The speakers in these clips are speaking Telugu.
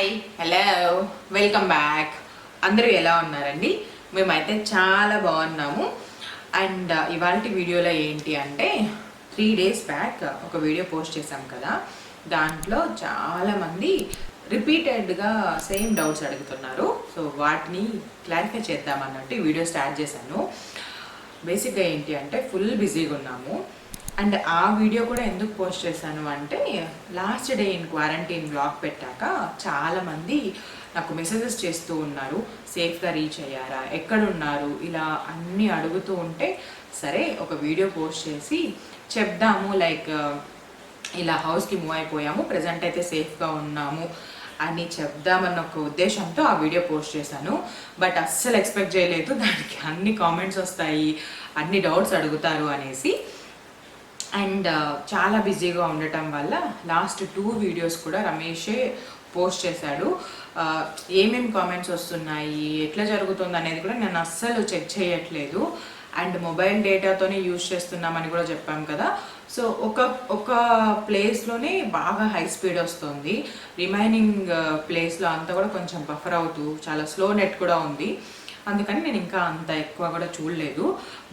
Hello, welcome back. అందరూ ఎలా ఉన్నారండి? మేమైతే చాలా బాగున్నాము. అండ్ ఇవాళ వీడియోలో ఏంటి అంటే 3 days బ్యాక్ ఒక వీడియో పోస్ట్ చేశాం కదా, దాంట్లో చాలామంది రిపీటెడ్గా సేమ్ డౌట్స్ అడుగుతున్నారు. సో వాటిని క్లారిఫై చేద్దామన్నట్టు ఈ వీడియో స్టార్ట్ చేశాను. బేసిక్గా ఏంటి అంటే ఫుల్ బిజీగా ఉన్నాము. అండ్ ఆ వీడియో కూడా ఎందుకు పోస్ట్ చేశాను అంటే last day in quarantine blog పెట్టాక చాలామంది నాకు మెసేజెస్ చేస్తూ ఉన్నారు, సేఫ్గా రీచ్ అయ్యారా, ఎక్కడున్నారు, ఇలా అన్నీ అడుగుతూ ఉంటే సరే ఒక వీడియో పోస్ట్ చేసి చెప్దాము, లైక్ ఇలా హౌస్కి మూవ్ అయిపోయాము, ప్రజెంట్ అయితే సేఫ్గా ఉన్నాము అని చెప్దామన్న ఒక ఉద్దేశంతో ఆ వీడియో పోస్ట్ చేశాను. బట్ అస్సలు ఎక్స్పెక్ట్ చేయలేదు దానికి అన్ని కామెంట్స్ వస్తాయి, అన్ని డౌట్స్ అడుగుతారు అనేసి. అండ్ చాలా బిజీగా ఉండటం వల్ల లాస్ట్ 2 వీడియోస్ కూడా రమేషే పోస్ట్ చేశాడు. ఏమేమి కామెంట్స్ వస్తున్నాయి, ఎట్లా జరుగుతుంది అనేది కూడా నేను అస్సలు చెక్ చేయట్లేదు. అండ్ మొబైల్ డేటాతోనే యూజ్ చేస్తున్నామని కూడా చెప్పాం కదా. సో ఒక ప్లేస్లోనే బాగా హై స్పీడ్ వస్తుంది, రిమైనింగ్ ప్లేస్లో అంతా కూడా కొంచెం బఫర్ అవుతూ చాలా స్లో నెట్ కూడా ఉంది. అందుకని నేను ఇంకా అంత ఎక్కువ కూడా చూడలేదు.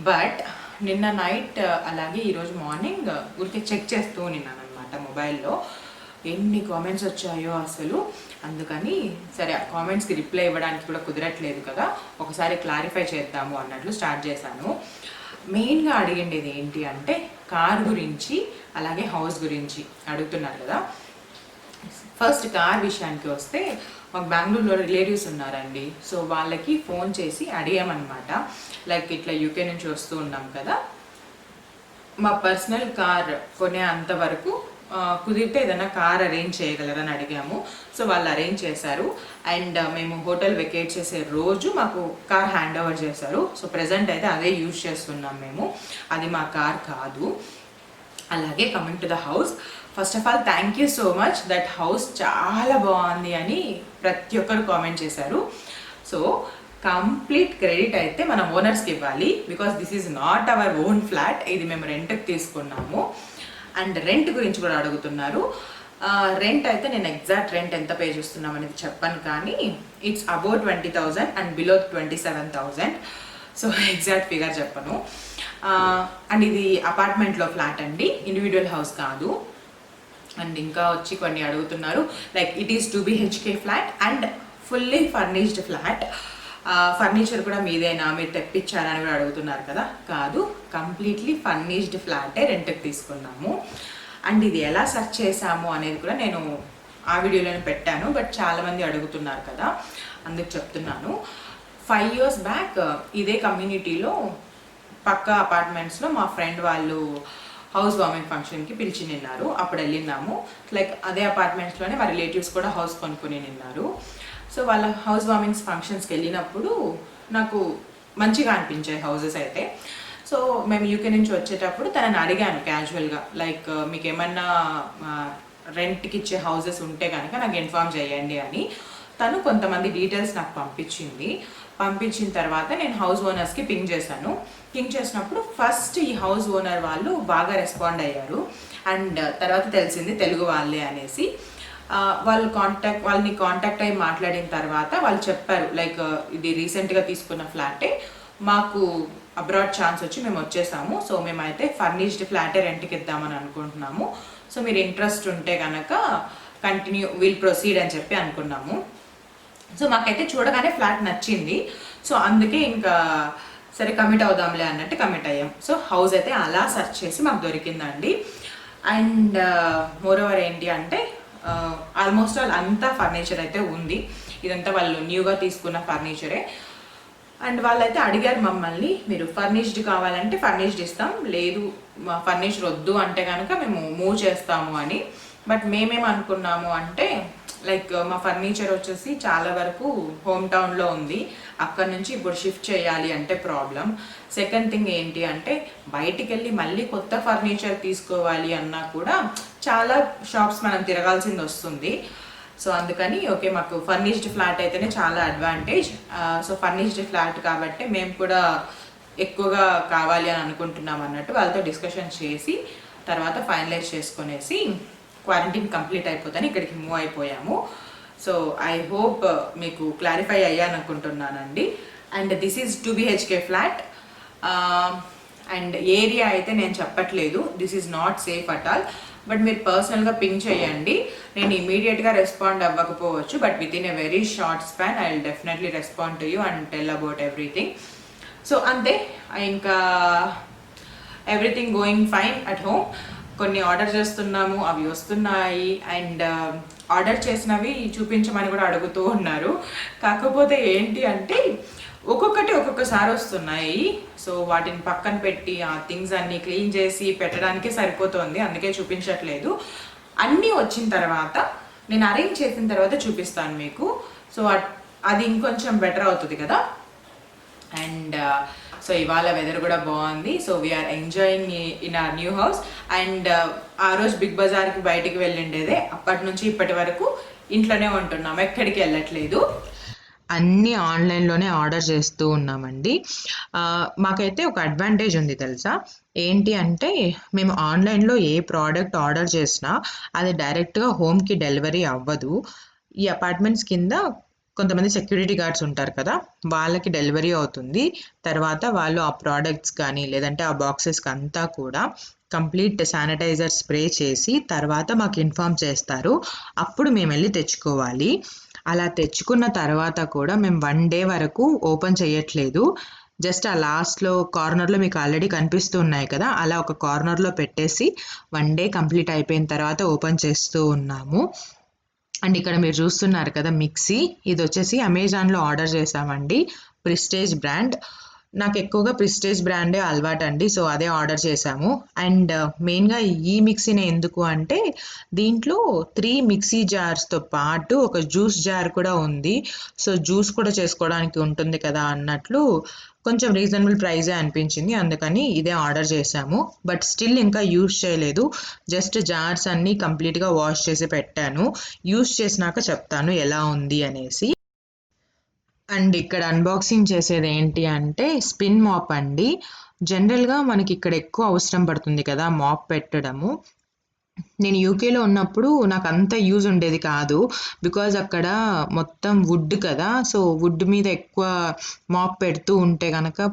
బట్ నిన్న నైట్ అలాగే ఈరోజు మార్నింగ్ ఊరికే చెక్ చేస్తూ ఉన్నాను అనమాట మొబైల్లో, ఎన్ని కామెంట్స్ వచ్చాయో అసలు. అందుకని సరే ఆ కామెంట్స్కి రిప్లై ఇవ్వడానికి కూడా కుదరట్లేదు కదా, ఒకసారి క్లారిఫై చేద్దాము అన్నట్లు స్టార్ట్ చేశాను. మెయిన్గా అడిగిండేది ఏంటి అంటే కార్ గురించి అలాగే హౌస్ గురించి అడుగుతున్నారు కదా. ఫస్ట్ కార్ విషయానికి వస్తే మాకు బెంగళూరులో రిలేటివ్స్ ఉన్నారండి. సో వాళ్ళకి ఫోన్ చేసి అడిగామన్నమాట, లైక్ ఇట్లా యూకే నుంచి వస్తూ ఉన్నాం కదా, మా పర్సనల్ కార్ కొనే అంతవరకు కుదిరితే ఏదైనా కార్ అరేంజ్ చేయగలరని అడిగాము. సో వాళ్ళు అరేంజ్ చేశారు. అండ్ మేము హోటల్ వెకేట్ చేసే రోజు మాకు కార్ హ్యాండ్ ఓవర్ చేశారు. సో ప్రజెంట్ అయితే అదే యూజ్ చేస్తున్నాం మేము, అది మా కార్ కాదు. అలాగే coming to the house, first of all thank you so much, that house చాలా బాగుంది అని ప్రతి ఒక్కరు కామెంట్ చేశారు. సో కంప్లీట్ క్రెడిట్ అయితే మన ఓనర్స్కి ఇవ్వాలి, because this is not our own flat, ఇది మేము రెంట్కి తీసుకున్నాము. అండ్ రెంట్ గురించి కూడా అడుగుతున్నారు. రెంట్ అయితే నేను ఎగ్జాక్ట్ రెంట్ ఎంత పే చేస్తున్నాం అనేది చెప్పాను, కానీ it's about 20,000 and below 27,000. So exact figure చెప్పను. అండ్ ఇది అపార్ట్మెంట్లో ఫ్లాట్ అండి, ఇండివిజువల్ హౌస్ కాదు. అండ్ ఇంకా వచ్చి కొన్ని అడుగుతున్నారు, like it is 2 BHK flat and fully furnished flat. Furniture కూడా మీదేనా, మీరు తెప్పించారా అని కూడా అడుగుతున్నారు కదా. కాదు, కంప్లీట్లీ ఫర్నిష్డ్ ఫ్లాటే రెంట్కి తీసుకున్నాము. అండ్ ఇది ఎలా సెర్చ్ చేసాము అనేది కూడా నేను ఆ వీడియోలోనే పెట్టాను, బట్ చాలామంది అడుగుతున్నారు కదా అందుకు చెప్తున్నాను. 5 years బ్యాక్ ఇదే కమ్యూనిటీలో పక్క అపార్ట్మెంట్స్లో మా ఫ్రెండ్ వాళ్ళు హౌస్ వార్మింగ్ ఫంక్షన్కి పిలిచి నిన్నారు. అప్పుడు వెళ్ళినాము, లైక్ అదే అపార్ట్మెంట్స్లోనే మా రిలేటివ్స్ కూడా హౌస్ కొనుక్కుని నిన్నారు. సో వాళ్ళ హౌస్ వార్మింగ్స్ ఫంక్షన్స్కి వెళ్ళినప్పుడు నాకు మంచిగా అనిపించాయి హౌసెస్ అయితే. సో మేము యూకే నుంచి వచ్చేటప్పుడు తనని అడిగాను క్యాజువల్గా, లైక్ మీకు ఏమన్నా రెంట్కి ఇచ్చే హౌసెస్ ఉంటే కనుక నాకు ఇన్ఫార్మ్ చేయండి అని. తను కొంతమంది డీటెయిల్స్ నాకు పంపించిన తర్వాత నేను హౌస్ ఓనర్స్కి పింగ్ చేశాను. పింగ్ చేసినప్పుడు ఫస్ట్ ఈ హౌస్ ఓనర్ వాళ్ళు బాగా రెస్పాండ్ అయ్యారు. అండ్ తర్వాత తెలిసింది తెలుగు వాళ్ళే అనేసి. వాళ్ళని కాంటాక్ట్ అయ్యి మాట్లాడిన తర్వాత వాళ్ళు చెప్పారు, లైక్ ఇది రీసెంట్గా తీసుకున్న ఫ్లాటే, మాకు అబ్రాడ్ ఛాన్స్ వచ్చి మేము వచ్చేసాము. సో మేమైతే ఫర్నిష్డ్ ఫ్లాటే రెంట్కి ఇద్దామని అనుకుంటున్నాము. సో మీరు ఇంట్రెస్ట్ ఉంటే కనుక విల్ ప్రొసీడ్ అని చెప్పి అనుకున్నాము. సో మాకైతే చూడగానే ఫ్లాట్ నచ్చింది. సో అందుకే ఇంకా సరే కమిట్ అవుదాంలే అన్నట్టు కమిట్ అయ్యాం. సో హౌస్ అయితే అలా సెర్చ్ చేసి మాకు దొరికిందండి. అండ్ మోరోవర్ ఏంటి అంటే ఆల్మోస్ట్ ఆల్ అంతా ఫర్నిచర్ అయితే ఉంది. ఇదంతా వాళ్ళు న్యూగా తీసుకున్న ఫర్నిచరే. అండ్ వాళ్ళైతే అడిగారు మమ్మల్ని, మీరు ఫర్నిష్డ్ కావాలంటే ఫర్నిష్డ్ ఇస్తాం, లేదు ఫర్నిచర్ వద్దు అంటే కనుక మేము మూవ్ చేస్తాము అని. బట్ మేమేమనుకున్నాము అంటే, లైక్ మా ఫర్నిచర్ వచ్చేసి చాలా వరకు హోమ్ టౌన్లో ఉంది, అక్కడ నుంచి ఇప్పుడు షిఫ్ట్ చేయాలి అంటే ప్రాబ్లం. సెకండ్ థింగ్ ఏంటి అంటే బయటికి వెళ్ళి మళ్ళీ కొత్త ఫర్నిచర్ తీసుకోవాలి అన్నా కూడా చాలా షాప్స్ మనం తిరగాల్సింది వస్తుంది. సో అందుకని ఓకే, మాకు ఫర్నిష్డ్ ఫ్లాట్ అయితేనే చాలా అడ్వాంటేజ్. సో ఫర్నిష్డ్ ఫ్లాట్ కాబట్టి మేము కూడా ఎక్కువగా కావాలి అని అనుకుంటున్నాం అన్నట్టు వాళ్ళతో డిస్కషన్ చేసి తర్వాత ఫైనలైజ్ చేసుకునేసి క్వారంటైన్ కంప్లీట్ అయిపోతాను ఇక్కడికి మూవ్ అయిపోయాము. సో ఐ హోప్ మీకు క్లారిఫై అయ్యాను అనుకుంటున్నానండి. And this is 2 BHK flat. And area అయితే నేను చెప్పట్లేదు, this is not safe at all. But మీరు పర్సనల్గా పింక్ చేయండి. నేను ఇమీడియట్గా రెస్పాండ్ అవ్వకపోవచ్చు, but within a very short span I will definitely respond to you and tell about everything. So అంతే, ఇంకా everything going fine at home. కొన్ని ఆర్డర్ చేస్తున్నాము, అవి వస్తున్నాయి. అండ్ ఆర్డర్ చేసినవి చూపించమని కూడా అడుగుతూ ఉన్నారు. కాకపోతే ఏంటి అంటే ఒక్కొక్కటి ఒక్కొక్కసారి వస్తున్నాయి. సో వాటిని పక్కన పెట్టి ఆ థింగ్స్ అన్నీ క్లీన్ చేసి పెట్టడానికే సరిపోతుంది, అందుకే చూపించట్లేదు. అన్నీ వచ్చిన తర్వాత నేను అరేంజ్ చేసిన తర్వాత చూపిస్తాను మీకు. సో అది ఇంకొంచెం బెటర్ అవుతుంది కదా. అండ్ సో ఇవాళ వెదర్ కూడా బాగుంది. So we are enjoying in our new house. And ఆ రోజు బిగ్ బజార్కి బయటికి వెళ్ళిండేదే, అప్పటి నుంచి ఇప్పటి వరకు ఇంట్లోనే ఉంటున్నాం, ఎక్కడికి వెళ్ళట్లేదు. అన్నీ ఆన్లైన్లోనే ఆర్డర్ చేస్తూ ఉన్నామండి. మాకైతే ఒక అడ్వాంటేజ్ ఉంది తెలుసా, ఏంటి అంటే మేము ఆన్లైన్లో ఏ ప్రోడక్ట్ ఆర్డర్ చేసినా అది డైరెక్ట్గా హోమ్కి డెలివరీ అవ్వదు. ఈ అపార్ట్మెంట్స్ కింద కొంతమంది సెక్యూరిటీ గార్డ్స్ ఉంటారు కదా, వాళ్ళకి డెలివరీ అవుతుంది. తర్వాత వాళ్ళు ఆ ప్రోడక్ట్స్ కానీ లేదంటే ఆ బాక్సెస్కి అంతా కూడా కంప్లీట్ శానిటైజర్ స్ప్రే చేసి తర్వాత మాకు ఇన్ఫార్మ్ చేస్తారు. అప్పుడు మేము వెళ్ళి తెచ్చుకోవాలి. అలా తెచ్చుకున్న తర్వాత కూడా మేము 1 డే వరకు ఓపెన్ చేయట్లేదు. జస్ట్ ఆ లాస్ట్లో కార్నర్లో మీకు ఆల్రెడీ కనిపిస్తూ ఉన్నాయి కదా, అలా ఒక కార్నర్లో పెట్టేసి 1 డే కంప్లీట్ అయిపోయిన తర్వాత ఓపెన్ చేస్తూ ఉన్నాము. అండ్ ఇక్కడ మీరు చూస్తున్నారు కదా మిక్సీ, ఇది వచ్చేసి అమెజాన్లో ఆర్డర్ చేసామండి. Prestige brand. నాకు ఎక్కువగా ప్రిస్టేజ్ బ్రాండే అలవాటు అండి, సో అదే ఆర్డర్ చేసాము. అండ్ మెయిన్గా ఈ మిక్సీనే ఎందుకు అంటే దీంట్లో 3 మిక్సీ జార్స్తో పాటు ఒక జ్యూస్ జార్ కూడా ఉంది. సో జ్యూస్ కూడా చేసుకోవడానికి ఉంటుంది కదా అన్నట్లు కొంచెం రీజనబుల్ ప్రైజే అనిపించింది, అందుకని ఇదే ఆర్డర్ చేసాము. బట్ స్టిల్ ఇంకా యూస్ చేయలేదు, జస్ట్ జార్స్ అన్నీ కంప్లీట్గా వాష్ చేసి పెట్టాను. యూస్ చేసినాక చెప్తాను ఎలా ఉంది అనేసి. అండ్ ఇక్కడ అన్బాక్సింగ్ చేసేది ఏంటి అంటే స్పిన్ మాప్ అండి. జనరల్గా మనకి ఇక్కడ ఎక్కువ అవసరం పడుతుంది కదా మాప్ పెట్టడము. నేను యూకేలో ఉన్నప్పుడు నాకు అంత యూజ్ ఉండేది కాదు, బికాజ్ అక్కడ మొత్తం వుడ్ కదా. సో వుడ్ మీద ఎక్కువ మాప్ పెడుతూ ఉంటే కనుక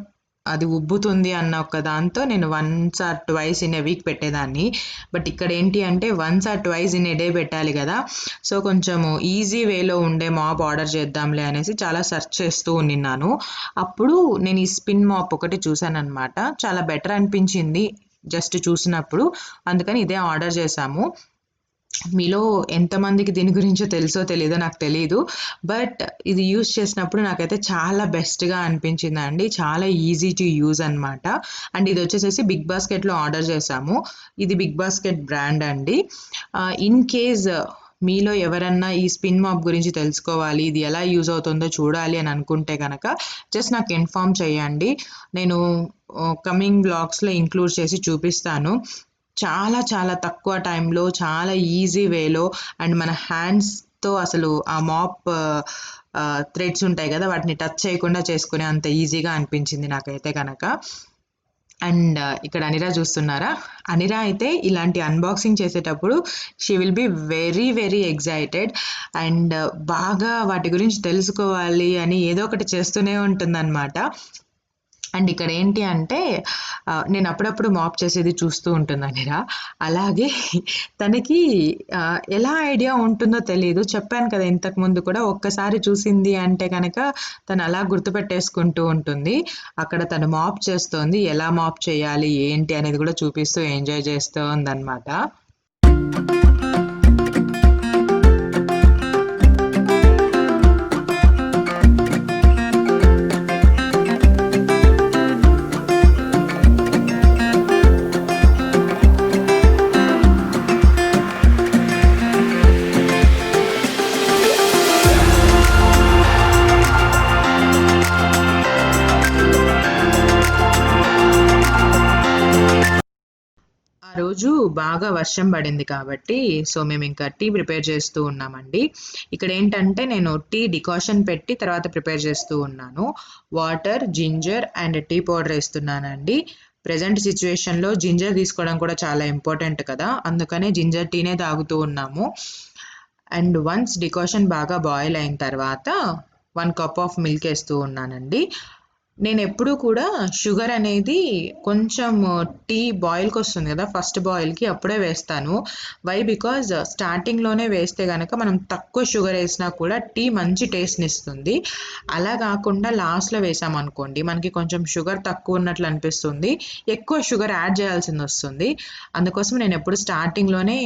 అది ఉబ్బుతుంది అన్న ఒక దాంతో నేను 1 or 2 ఇన్ ఎ వీక్ పెట్టేదాన్ని. బట్ ఇక్కడ ఏంటి అంటే 1 or 2 ఇన్ ఎ డే పెట్టాలి కదా. సో కొంచెము ఈజీ వేలో ఉండే మాప్ ఆర్డర్ చేద్దాంలే అనేసి చాలా సెర్చ్ చేస్తూ ఉన్నాను. అప్పుడు నేను ఈ స్పిన్ మాప్ ఒకటి చూసాను అనమాట, చాలా బెటర్ అనిపించింది జస్ట్ చూసినప్పుడు, అందుకని ఇదే ఆర్డర్ చేసాము. మీలో ఎంతమందికి దీని గురించో తెలుసో తెలీదో నాకు తెలీదు, బట్ ఇది యూస్ చేసినప్పుడు నాకైతే చాలా బెస్ట్గా అనిపించిందండి. చాలా ఈజీ టు యూజ్ అనమాట. అండ్ ఇది వచ్చేసేసి బిగ్ బాస్కెట్లో ఆర్డర్ చేసాము. ఇది బిగ్ బాస్కెట్ బ్రాండ్ అండి. ఇన్ కేస్ మీలో ఎవరన్నా ఈ స్పిన్ మాప్ గురించి తెలుసుకోవాలి, ఇది ఎలా యూజ్ అవుతుందో చూడాలి అని అనుకుంటే కనుక జస్ట్ నాకు ఇన్ఫార్మ్ చేయండి. నేను కమింగ్ బ్లాగ్స్లో ఇంక్లూడ్ చేసి చూపిస్తాను. చాలా చాలా తక్కువ టైంలో చాలా ఈజీ వేలో అండ్ మన హ్యాండ్స్తో అసలు ఆ మాప్ థ్రెడ్స్ ఉంటాయి కదా, వాటిని టచ్ చేయకుండా చేసుకునే అంత ఈజీగా అనిపించింది నాకైతే కనుక. అండ్ ఇక్కడ అనిరా చూస్తున్నారా, అనిరా అయితే ఇలాంటి అన్బాక్సింగ్ చేసేటప్పుడు she will be very very excited and బాగా వాటి గురించి తెలుసుకోవాలి అని ఏదో ఒకటి చేస్తూనే ఉంటుందన్నమాట. అండ్ ఇక్కడ ఏంటి అంటే నేను అప్పుడప్పుడు మాప్ చేసేది చూస్తూ ఉంటుంది అనిరా. అలాగే తనకి ఎలా ఐడియా ఉంటుందో తెలియదు, చెప్పాను కదా ఇంతకు ముందు కూడా, ఒక్కసారి చూసింది అంటే కనుక తను అలా గుర్తుపెట్టేసుకుంటూ ఉంటుంది. అక్కడ తను మాప్ చేస్తోంది, ఎలా మాప్ చేయాలి ఏంటి అనేది కూడా చూపిస్తూ ఎంజాయ్ చేస్తూ ఉందన్నమాట. రోజు బాగా వర్షం పడింది కాబట్టి సో మేము ఇంకా టీ ప్రిపేర్ చేస్తూ ఉన్నామండి. ఇక్కడ ఏంటంటే నేను టీ డికాషన్ పెట్టి తర్వాత ప్రిపేర్ చేస్తూ ఉన్నాను. Water, ginger and tea powder వేస్తున్నానండి. ప్రజెంట్ సిచ్యువేషన్లో జింజర్ తీసుకోవడం కూడా చాలా ఇంపార్టెంట్ కదా, అందుకనే జింజర్ టీనే తాగుతూ ఉన్నాము. అండ్ వన్స్ డికాషన్ బాగా బాయిల్ అయిన తర్వాత 1 కప్ ఆఫ్ మిల్క్ వేస్తూ ఉన్నానండి. నేను ఎప్పుడూ కూడా షుగర్ అనేది కొంచెం టీ బాయిల్కి వస్తుంది కదా, ఫస్ట్ బాయిల్కి అప్పుడే వేస్తాను. వై బికాజ్ స్టార్టింగ్లోనే వేస్తే కనుక మనం తక్కువ షుగర్ వేసినా కూడా టీ మంచి టేస్ట్ని ఇస్తుంది. అలా కాకుండా లాస్ట్లో వేసామనుకోండి మనకి కొంచెం షుగర్ తక్కువ ఉన్నట్లు అనిపిస్తుంది, ఎక్కువ షుగర్ యాడ్ చేయాల్సింది వస్తుంది. అందుకోసం నేను ఎప్పుడు స్టార్టింగ్లోనే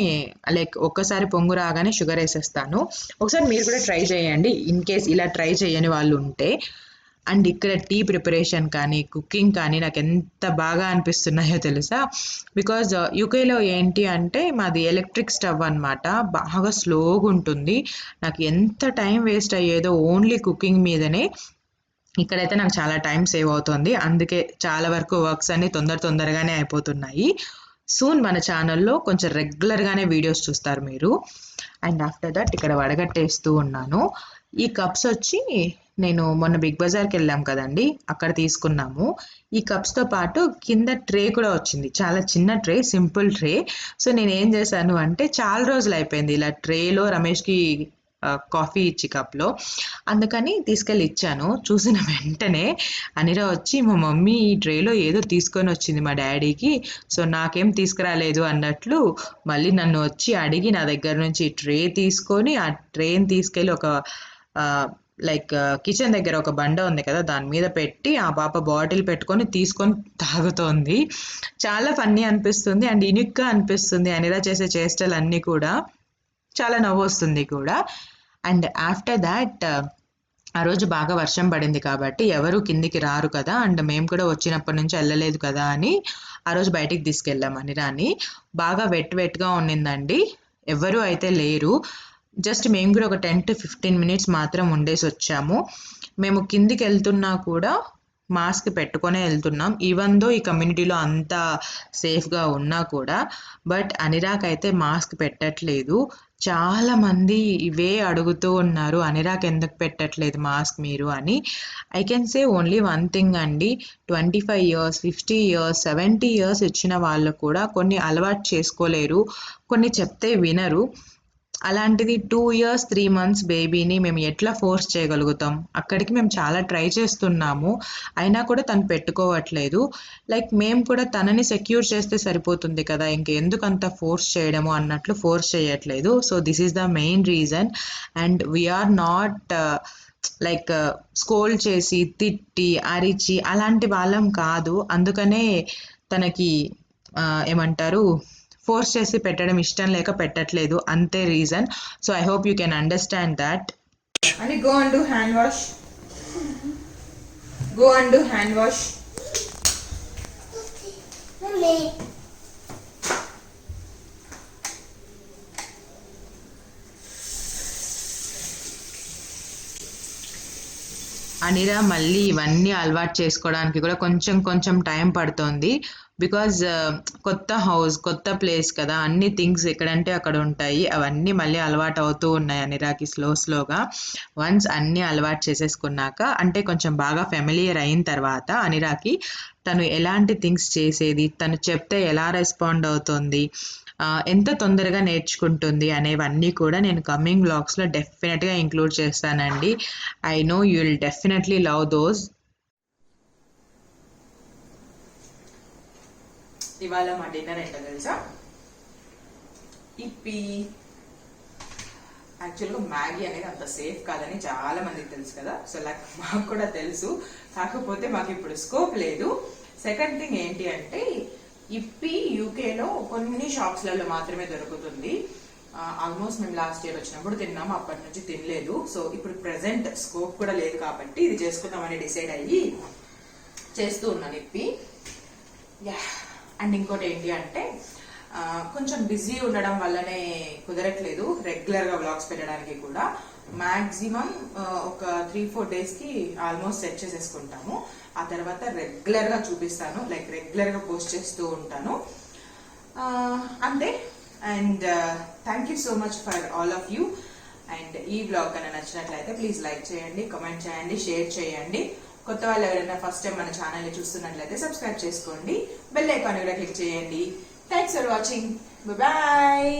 లైక్ ఒక్కసారి పొంగు రాగానే షుగర్ వేసేస్తాను. ఒకసారి మీరు కూడా ట్రై చేయండి ఇన్ కేస్ ఇలా ట్రై చేయని వాళ్ళు ఉంటే. అండ్ ఇక్కడ టీ ప్రిపరేషన్ కానీ కుకింగ్ కానీ నాకు ఎంత బాగా అనిపిస్తున్నాయో తెలుసా, బికాజ్ యూకేలో ఏంటి అంటే మాది ఎలక్ట్రిక్ స్టవ్ అనమాట, బాగా స్లోగా ఉంటుంది. నాకు ఎంత టైం వేస్ట్ అయ్యేదో ఓన్లీ కుకింగ్ మీదనే. ఇక్కడైతే నాకు చాలా టైం సేవ్ అవుతుంది, అందుకే చాలా వరకు వర్క్స్ అన్ని తొందరగానే అయిపోతున్నాయి. సూన్ మన ఛానల్లో కొంచెం రెగ్యులర్గానే వీడియోస్ చూస్తారు మీరు. అండ్ ఆఫ్టర్ దట్ ఇక్కడ వడగట్టేస్తూ ఉన్నాను. ఈ కప్స్ వచ్చి నేను మొన్న బిగ్ బజార్కి వెళ్ళాం కదండి, అక్కడ తీసుకున్నాము. ఈ కప్స్తో పాటు కింద ట్రే కూడా వచ్చింది, చాలా చిన్న ట్రే, సింపుల్ ట్రే. సో నేను ఏం చేశాను అంటే చాలా రోజులు అయిపోయింది ఇలా ట్రేలో రమేష్కి కాఫీ ఇచ్చి కప్లో, అందుకని తీసుకెళ్ళి ఇచ్చాను. చూసిన వెంటనే అనిరా వచ్చి మా మమ్మీ ఈ ట్రేలో ఏదో తీసుకొని వచ్చింది మా డాడీకి, సో నాకేం తీసుకురాలేదు అన్నట్లు మళ్ళీ నన్ను వచ్చి అడిగి నా దగ్గర నుంచి ట్రే తీసుకొని ఆ ట్రేని తీసుకెళ్ళి ఒక లైక్ కిచెన్ దగ్గర ఒక బండ ఉంది కదా దాని మీద పెట్టి ఆ పాప బాటిల్ పెట్టుకొని తీసుకొని తాగుతోంది. చాలా ఫన్నీ అనిపిస్తుంది అండ్ యూనిక్గా అనిపిస్తుంది అనిరా చేసే చేష్టలు అన్నీ కూడా, చాలా నవ్వు వస్తుంది కూడా. అండ్ ఆఫ్టర్ దాట్ ఆ రోజు బాగా వర్షం పడింది కాబట్టి ఎవరు కిందికి రారు కదా, అండ్ మేము కూడా వచ్చినప్పటి నుంచి వెళ్ళలేదు కదా అని ఆ రోజు బయటికి తీసుకెళ్ళాం అనిరాని. బాగా వెట్గా ఉండిందండి, ఎవరు అయితే లేరు, జస్ట్ మేము కూడా ఒక 10 to 15 మినిట్స్ మాత్రం ఉండేసి వచ్చాము. మేము కిందికి వెళ్తున్నా కూడా మాస్క్ పెట్టుకొనే వెళ్తున్నాం, ఈవెన్ దో ఈ కమ్యూనిటీలో అంతా సేఫ్గా ఉన్నా కూడా. బట్ అనిరాక్ అయితే మాస్క్ పెట్టట్లేదు. చాలా మంది ఇవే అడుగుతూ ఉన్నారు, అనిరాక్ ఎందుకు పెట్టట్లేదు మాస్క్ మీరు అని. I can say only one thing అండి, 25 years 50 years 70 years ఇచ్చిన వాళ్ళు కూడా కొన్ని అలవాటు చేసుకోలేరు, కొన్ని చెప్తే వినరు. అలాంటిది 2 years 3 months బేబీని మేము ఎట్లా ఫోర్స్ చేయగలుగుతాం? అక్కడికి మేము చాలా ట్రై చేస్తున్నాము, అయినా కూడా తను పెట్టుకోవట్లేదు. లైక్ మేము కూడా తనని సెక్యూర్ చేస్తే సరిపోతుంది కదా, ఇంకెందుకు అంత ఫోర్స్ చేయడము అన్నట్లు ఫోర్స్ చేయట్లేదు. So this is the main reason. And we are not like scold చేసి తిట్టి అరిచి అలాంటి వాళ్ళం కాదు, అందుకనే తనకి ఏమంటారు ఫోర్స్ చేసి పెట్టడం ఇష్టం లేక పెట్టట్లేదు, అంతే reason. So I hope you can understand that. అని go and do hand wash, go and do hand wash. అనిరా మళ్ళీ ఇవన్నీ అలవాటు చేసుకోవడానికి కూడా కొంచెం టైం పడుతుంది, బికాజ్ కొత్త హౌస్ కొత్త ప్లేస్ కదా, అన్ని థింగ్స్ ఎక్కడంటే అక్కడ ఉంటాయి, అవన్నీ మళ్ళీ అలవాటు అవుతూ ఉన్నాయి అనిరాకి స్లోగా. వన్స్ అన్నీ అలవాటు చేసేసుకున్నాక అంటే కొంచెం బాగా ఫెమిలియర్ అయిన తర్వాత అనిరాకి తను ఎలాంటి థింగ్స్ చేసేది, తను చెప్తే ఎలా రెస్పాండ్ అవుతుంది, ఎంత తొందరగా నేర్చుకుంటుంది అనేవన్నీ కూడా నేను కమింగ్ వ్లాగ్స్లో డెఫినెట్గా ఇంక్లూడ్ చేస్తానండి. I know you will definitely love those. ఇవాళ మా డిన్నర్ ఏంటో తెలుసా, ఇప్పి. యాక్చువల్గా మ్యాగీ అనేది అంత సేఫ్ కాదని చాలా మందికి తెలుసు కదా, సో లైక్ మాకు కూడా తెలుసు, కాకపోతే మాకు ఇప్పుడు స్కోప్ లేదు. సెకండ్ థింగ్ ఏంటి అంటే ఇప్పి యూకేలో కొన్ని షాప్స్లలో మాత్రమే దొరుకుతుంది. ఆల్మోస్ట్ మేము లాస్ట్ ఇయర్ వచ్చినప్పుడు తిన్నాము, అప్పటి నుంచి తినలేదు. సో ఇప్పుడు ప్రెసెంట్ స్కోప్ కూడా లేదు కాబట్టి ఇది చేసుకుందామని డిసైడ్ అయ్యి చేస్తూ ఉన్నాను ఇప్పి. యా. అండ్ ఇంకోటి ఏంటి అంటే కొంచెం బిజీ ఉండడం వల్లనే కుదరట్లేదు రెగ్యులర్గా వ్లాగ్స్ పెట్టడానికి కూడా. మ్యాక్సిమం ఒక 3-4 డేస్కి ఆల్మోస్ట్ సెట్ చేసేసుకుంటాము, ఆ తర్వాత రెగ్యులర్గా చూపిస్తాను, లైక్ రెగ్యులర్గా పోస్ట్ చేస్తూ ఉంటాను అంతే. And thank you so much for all of you. And ఈ బ్లాగ్ కన్నా నచ్చినట్లయితే ప్లీజ్ లైక్ చేయండి, కామెంట్ చేయండి, షేర్ చేయండి. కొత్త వాళ్ళు ఎవరైనా ఫస్ట్ టైం మన ఛానల్ని చూస్తున్నట్లయితే సబ్స్క్రైబ్ చేసుకోండి, బెల్ ఐకాన్ కూడా క్లిక్ చేయండి. Thanks for watching, bye.